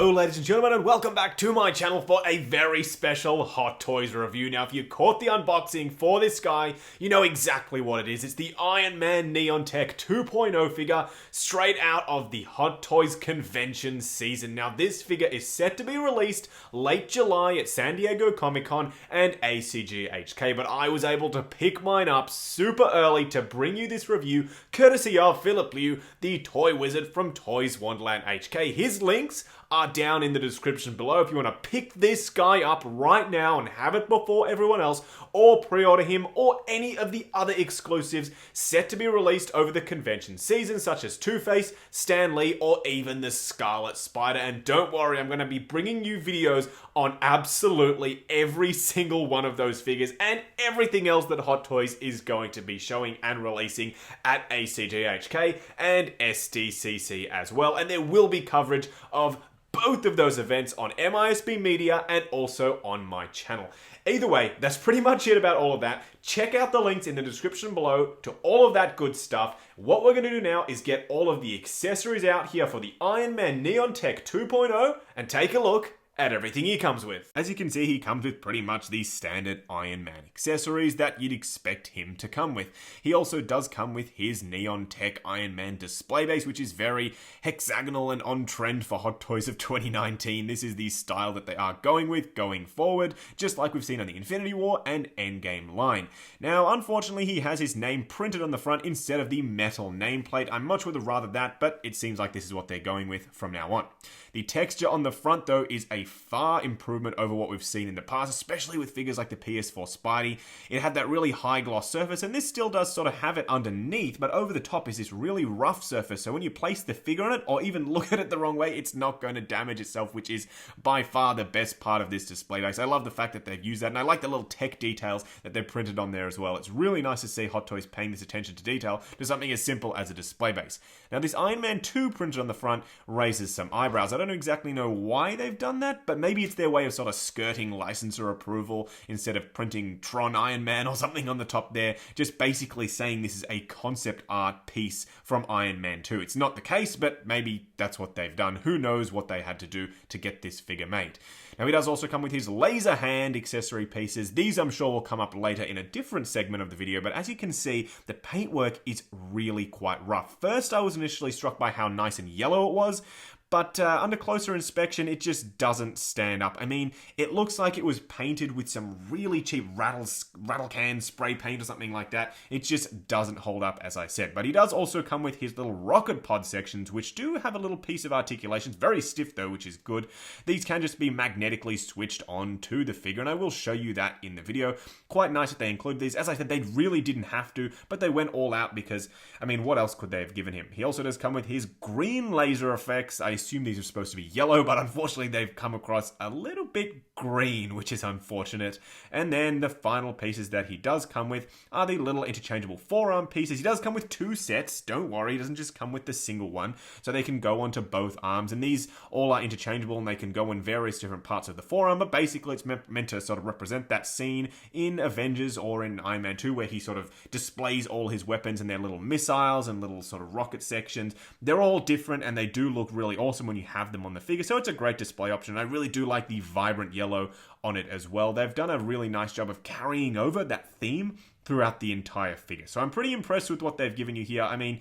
Hello ladies and gentlemen, and welcome back to my channel for a very special Hot Toys review. Now if you caught the unboxing for this guy, you know exactly what it is. It's the Iron Man Neon Tech 2.0 figure straight out of the Hot Toys convention season. Now this figure is set to be released late July at San Diego Comic-Con and ACGHK, but I was able to pick mine up super early to bring you this review courtesy of Philip Liu, the toy wizard from Toys Wonderland HK. His links are down in the description below if you want to pick this guy up right now and have it before everyone else, or pre-order him or any of the other exclusives set to be released over the convention season, such as Two-Face, Stan Lee, or even the Scarlet Spider. And don't worry, I'm going to be bringing you videos on absolutely every single one of those figures and everything else that Hot Toys is going to be showing and releasing at ACGHK and SDCC as well. And there will be coverage of both of those events on MISB Media and also on my channel. Either way, that's pretty much it about all of that. Check out the links in the description below to all of that good stuff. What we're going to do now is get all of the accessories out here for the Iron Man Neon Tech 2.0 and take a look at everything he comes with. As you can see, he comes with pretty much the standard Iron Man accessories that you'd expect him to come with. He also does come with his Neon Tech Iron Man display base, which is very hexagonal and on trend for Hot Toys of 2019. This is the style that they are going with going forward, just like we've seen on the Infinity War and Endgame line. Now, unfortunately, he has his name printed on the front instead of the metal nameplate. I much would have rather that, but it seems like this is what they're going with from now on. The texture on the front, though, is a far improvement over what we've seen in the past, especially with figures like the PS4 Spidey. It had that really high gloss surface, and this still does sort of have it underneath, but over the top is this really rough surface, so when you place the figure on it, or even look at it the wrong way, it's not going to damage itself, which is by far the best part of this display base. I love the fact that they've used that, and I like the little tech details that they've printed on there as well. It's really nice to see Hot Toys paying this attention to detail to something as simple as a display base. Now, this Iron Man 2 printed on the front raises some eyebrows. I don't exactly know why they've done that, but maybe it's their way of sort of skirting licensor approval instead of printing Tron Iron Man or something on the top there, just basically saying this is a concept art piece from Iron Man 2. It's not the case, but maybe that's what they've done. Who knows what they had to do to get this figure made. Now, he does also come with his laser hand accessory pieces. These, I'm sure, will come up later in a different segment of the video, but as you can see, the paintwork is really quite rough. First, I was initially struck by how nice and yellow it was, but under closer inspection, it just doesn't stand up. I mean, it looks like it was painted with some really cheap rattle can spray paint or something like that. It just doesn't hold up, as I said. But he does also come with his little rocket pod sections, which do have a little piece of articulation. It's very stiff, though, which is good. These can just be magnetically switched on to the figure, and I will show you that in the video. Quite nice that they include these. As I said, they really didn't have to, but they went all out because, I mean, what else could they have given him? He also does come with his green laser effects. I assume these are supposed to be yellow, but unfortunately they've come across a little bit green, which is unfortunate. And then the final pieces that he does come with are the little interchangeable forearm pieces. He does come with two sets, don't worry, he doesn't just come with the single one, so they can go onto both arms, and these all are interchangeable and they can go in various different parts of the forearm, but basically it's meant to sort of represent that scene in Avengers or in Iron Man 2 where he sort of displays all his weapons and their little missiles and little sort of rocket sections. They're all different and they do look really awesome when you have them on the figure, so it's a great display option. I really do like the vibrant yellow on it as well. They've done a really nice job of carrying over that theme throughout the entire figure, so I'm pretty impressed with what they've given you here. I mean,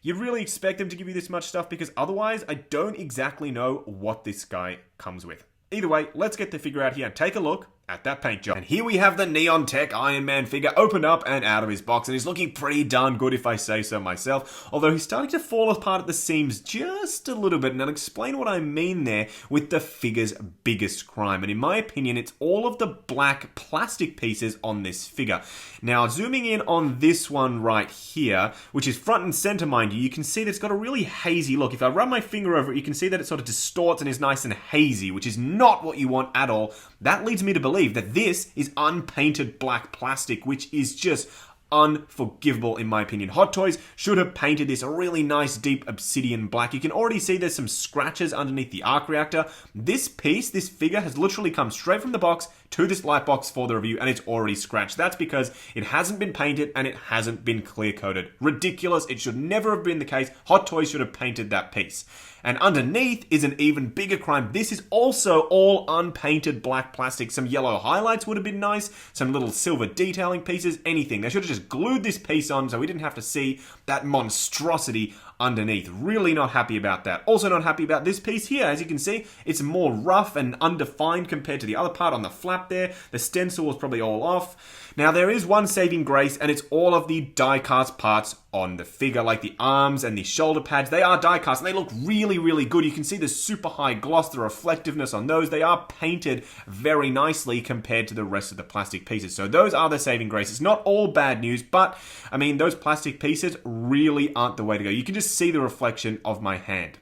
you really expect them to give you this much stuff because otherwise I don't exactly know what this guy comes with. Either way, let's get the figure out here and take a look at that paint job. And here we have the Neon Tech Iron Man figure opened up and out of his box, and he's looking pretty darn good if I say so myself, although he's starting to fall apart at the seams just a little bit, and I'll explain what I mean there with the figure's biggest crime. And in my opinion, it's all of the black plastic pieces on this figure. Now, zooming in on this one right here, which is front and center, mind you, you can see that it's got a really hazy look. If I run my finger over it, you can see that it sort of distorts and is nice and hazy, which is not what you want at all. That leads me to believe that this is unpainted black plastic, which is just unforgivable in my opinion. Hot Toys should have painted this a really nice deep obsidian black. You can already see there's some scratches underneath the arc reactor. This piece, this figure, has literally come straight from the box to this light box for the review, and it's already scratched. That's because it hasn't been painted and it hasn't been clear coated. Ridiculous. It should never have been the case. Hot Toys should have painted that piece. And underneath is an even bigger crime. This is also all unpainted black plastic. Some yellow highlights would have been nice. Some little silver detailing pieces. Anything. They should have just glued this piece on so we didn't have to see that monstrosity underneath. Really not happy about that. Also not happy about this piece here. As you can see, it's more rough and undefined compared to the other part on the flap there. The stencil was probably all off. Now there is one saving grace, and it's all of the die-cast parts on the figure, like the arms and the shoulder pads. They are die-cast and they look really, really good. You can see the super high gloss, the reflectiveness on those. They are painted very nicely compared to the rest of the plastic pieces. So those are the saving grace. It's not all bad news, but I mean, those plastic pieces really aren't the way to go. You can just see the reflection of my hand.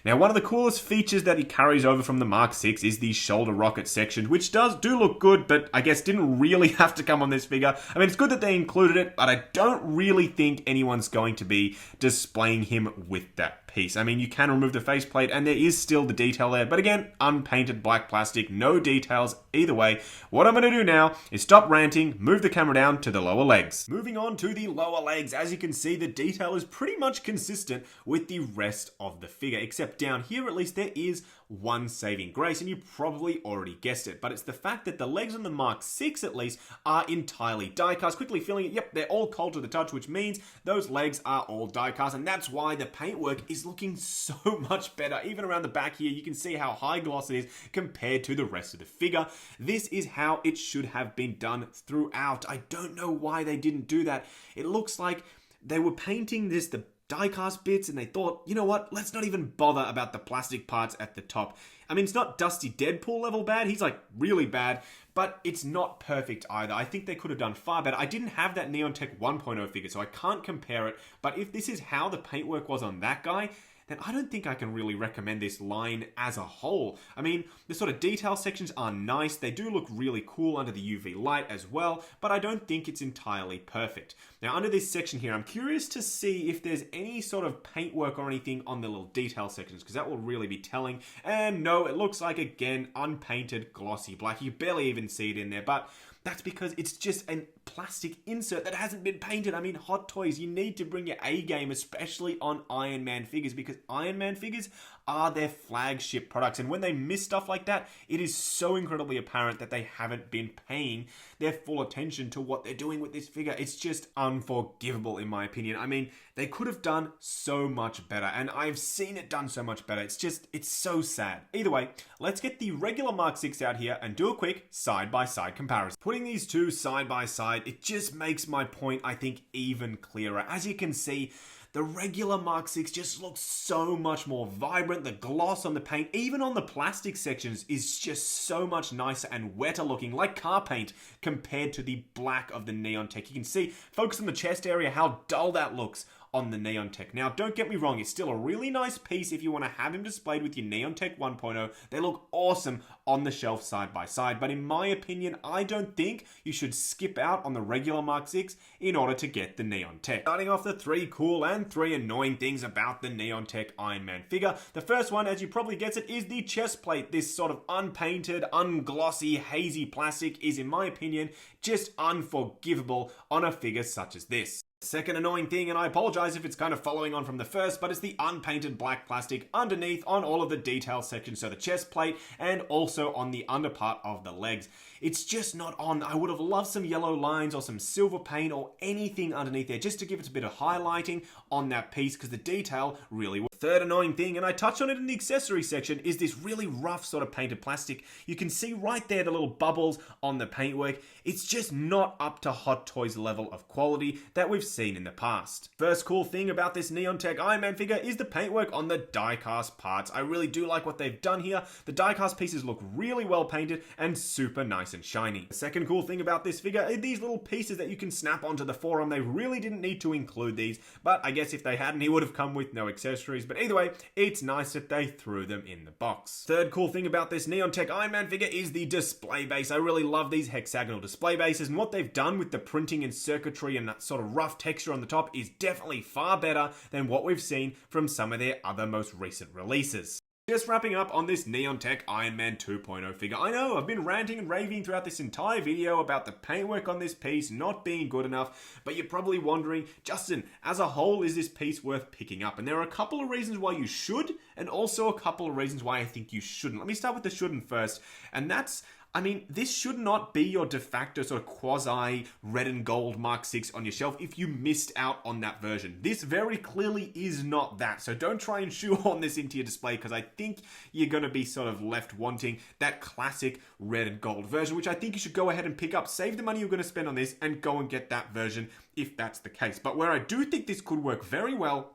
Now, one of the coolest features that he carries over from the Mark 6 is the shoulder rocket section, which do look good, but I guess didn't really have to come on this figure. I mean, it's good that they included it, but I don't really think anyone's going to be displaying him with that piece. I mean, you can remove the faceplate and there is still the detail there, but again, unpainted black plastic, no details either way. What I'm going to do now is stop ranting, move the camera down to the lower legs. Moving on to the lower legs, as you can see, the detail is pretty much consistent with the rest of the figure, except down here at least there is one saving grace, and you probably already guessed it, but it's the fact that the legs on the Mark 6 at least are entirely die-cast. Quickly feeling it, yep, they're all cold to the touch, which means those legs are all die-cast, and that's why the paintwork is looking so much better. Even around the back here, you can see how high gloss it is compared to the rest of the figure. This is how it should have been done throughout. I don't know why they didn't do that. It looks like they were painting the die-cast bits and they thought, you know what, let's not even bother about the plastic parts at the top. I mean, it's not Dusty Deadpool level bad. He's like really bad, but it's not perfect either. I think they could have done far better. I didn't have that Neon Tech 1.0 figure, so I can't compare it, but if this is how the paintwork was on that guy, then I don't think I can really recommend this line as a whole. I mean, the sort of detail sections are nice. They do look really cool under the UV light as well, but I don't think it's entirely perfect. Now, under this section here, I'm curious to see if there's any sort of paintwork or anything on the little detail sections, because that will really be telling. And no, it looks like, again, unpainted glossy black. You barely even see it in there, but that's because it's just a plastic insert that hasn't been painted. I mean, Hot Toys, you need to bring your A game, especially on Iron Man figures, because Iron Man figures are their flagship products. And when they miss stuff like that, it is so incredibly apparent that they haven't been paying their full attention to what they're doing with this figure. It's just unforgivable, in my opinion. I mean, they could have done so much better, and I've seen it done so much better. It's so sad. Either way, let's get the regular Mark 6 out here and do a quick side-by-side comparison. Putting these two side by side, it just makes my point, I think, even clearer. As you can see, the regular Mark 6 just looks so much more vibrant. The gloss on the paint, even on the plastic sections, is just so much nicer and wetter looking, like car paint, compared to the black of the Neon Tech. You can see, focus on the chest area, how dull that looks on the Neon Tech. Now, don't get me wrong, it's still a really nice piece if you want to have him displayed with your Neon Tech 1.0. They look awesome on the shelf side by side, but in my opinion, I don't think you should skip out on the regular Mark 6 in order to get the Neon Tech. Starting off the 3 cool and 3 annoying things about the Neon Tech Iron Man figure. The first one, as you probably guessed it, is the chest plate. This sort of unpainted, unglossy, hazy plastic is, in my opinion, just unforgivable on a figure such as this. Second annoying thing, and I apologize if it's kind of following on from the first, but it's the unpainted black plastic underneath on all of the detail sections, so the chest plate and also on the under part of the legs. It's just not on. I would have loved some yellow lines or some silver paint or anything underneath there just to give it a bit of highlighting on that piece, because the detail really works. Third annoying thing, and I touched on it in the accessory section, is this really rough sort of painted plastic. You can see right there the little bubbles on the paintwork. It's just not up to Hot Toys level of quality that we've seen in the past. First cool thing about this Neon Tech Iron Man figure is the paintwork on the diecast parts. I really do like what they've done here. The diecast pieces look really well painted and super nice and shiny. The second cool thing about this figure are these little pieces that you can snap onto the forearm. They really didn't need to include these, but I guess if they hadn't, he would have come with no accessories. But either way, it's nice that they threw them in the box. Third cool thing about this Neon Tech Iron Man figure is the display base. I really love these hexagonal display bases, and what they've done with the printing and circuitry and that sort of rough texture on the top is definitely far better than what we've seen from some of their other most recent releases. Just wrapping up on this Neon Tech Iron Man 2.0 figure. I know, I've been ranting and raving throughout this entire video about the paintwork on this piece not being good enough, but you're probably wondering, Justin, as a whole, is this piece worth picking up? And there are a couple of reasons why you should, and also a couple of reasons why I think you shouldn't. Let me start with the shouldn't first, and that's, I mean, this should not be your de facto sort of quasi red and gold Mark 6 on your shelf if you missed out on that version. This very clearly is not that, so don't try and shoehorn this into your display, because I think you're going to be sort of left wanting that classic red and gold version, which I think you should go ahead and pick up. Save the money you're going to spend on this and go and get that version if that's the case. But where I do think this could work very well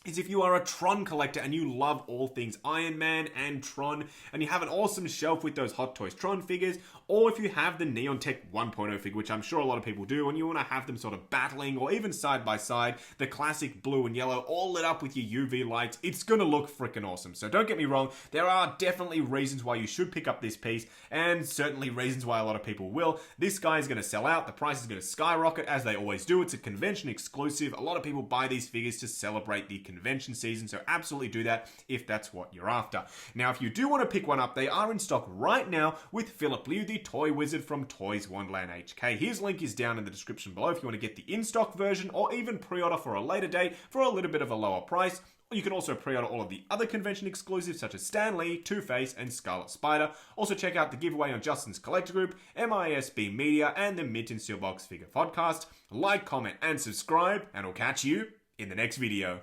is if you are a Tron collector and you love all things Iron Man and Tron, and you have an awesome shelf with those Hot Toys Tron figures, or if you have the Neon Tech 1.0 figure, which I'm sure a lot of people do, and you want to have them sort of battling, or even side by side, the classic blue and yellow, all lit up with your UV lights, it's gonna look freaking awesome. So don't get me wrong, there are definitely reasons why you should pick up this piece, and certainly reasons why a lot of people will. This guy is gonna sell out, the price is gonna skyrocket, as they always do. It's a convention exclusive. A lot of people buy these figures to celebrate the convention season, so absolutely do that if that's what you're after. Now, if you do want to pick one up, they are in stock right now with Philip Liu, the toy wizard from Toys Wonderland HK. His link is down in the description below if you want to get the in-stock version or even pre-order for a later date for a little bit of a lower price. You can also pre-order all of the other convention exclusives such as Stan Lee, Two-Face, and Scarlet Spider. Also check out the giveaway on Justin's Collector Group, MISB Media, and the Mint and Steelbox Figure Podcast. Like, comment, and subscribe, and I'll catch you in the next video.